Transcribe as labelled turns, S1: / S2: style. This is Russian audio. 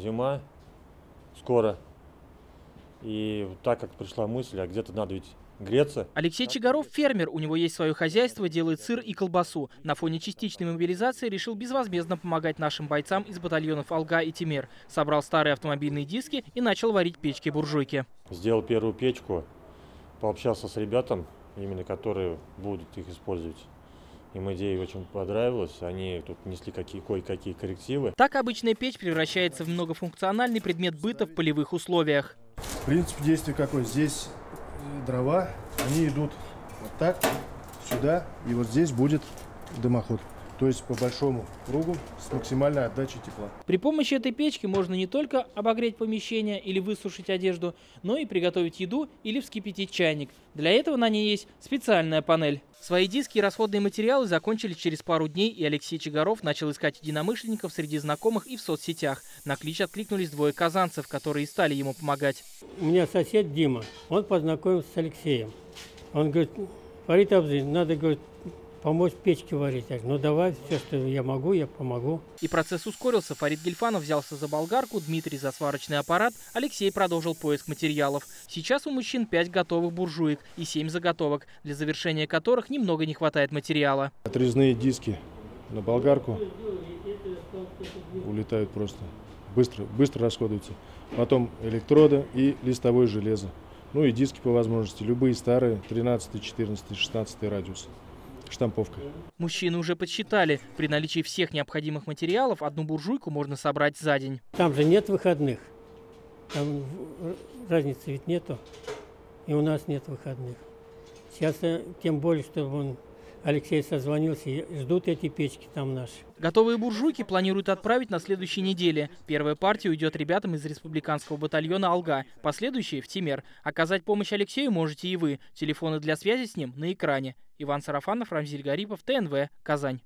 S1: Зима скоро. И так как пришла мысль, а где-то надо ведь греться.
S2: Алексей Чигаров – фермер, у него есть свое хозяйство, делает сыр и колбасу. На фоне частичной мобилизации решил безвозмездно помогать нашим бойцам из батальонов «Алга» и «Темир». Собрал старые автомобильные диски и начал варить печки-буржуйки.
S1: Сделал первую печку, пообщался с ребятами, именно которые будут их использовать. Им идея очень понравилась, они тут несли кое-какие коррективы.
S2: Так обычная печь превращается в многофункциональный предмет быта в полевых условиях.
S3: Принцип действия какой? Здесь дрова, они идут вот так, сюда, и вот здесь будет дымоход. То есть по большому кругу с максимальной отдачей тепла.
S2: При помощи этой печки можно не только обогреть помещение или высушить одежду, но и приготовить еду или вскипятить чайник. Для этого на ней есть специальная панель. Свои диски и расходные материалы закончились через пару дней, и Алексей Чигаров начал искать единомышленников среди знакомых и в соцсетях. На клич откликнулись двое казанцев, которые и стали ему помогать.
S4: У меня сосед Дима, он познакомился с Алексеем. Он говорит: Фарид Абзович, надо, говорит, помочь печки варить. Я говорю: ну давай, все, что я могу, я помогу.
S2: И процесс ускорился. Фарид Гельфанов взялся за болгарку, Дмитрий за сварочный аппарат, Алексей продолжил поиск материалов. Сейчас у мужчин 5 готовых буржуек и 7 заготовок, для завершения которых немного не хватает материала.
S3: Отрезные диски на болгарку улетают просто. Быстро расходуются. Потом электроды и листовое железо. Ну и диски по возможности. Любые старые, 13, 14, 16 радиус. Штамповка.
S2: Мужчины уже подсчитали. При наличии всех необходимых материалов одну буржуйку можно собрать за день.
S4: Там же нет выходных. Там разницы ведь нету. И у нас нет выходных. Сейчас тем более, что Алексей созвонился, и ждут эти печки там наши.
S2: Готовые буржуйки планируют отправить на следующей неделе. Первая партия уйдет ребятам из республиканского батальона «Алга», последующие в Темир. Оказать помощь Алексею можете и вы. Телефоны для связи с ним на экране. Иван Сарафанов, Рамзиль Гарипов, ТНВ, Казань.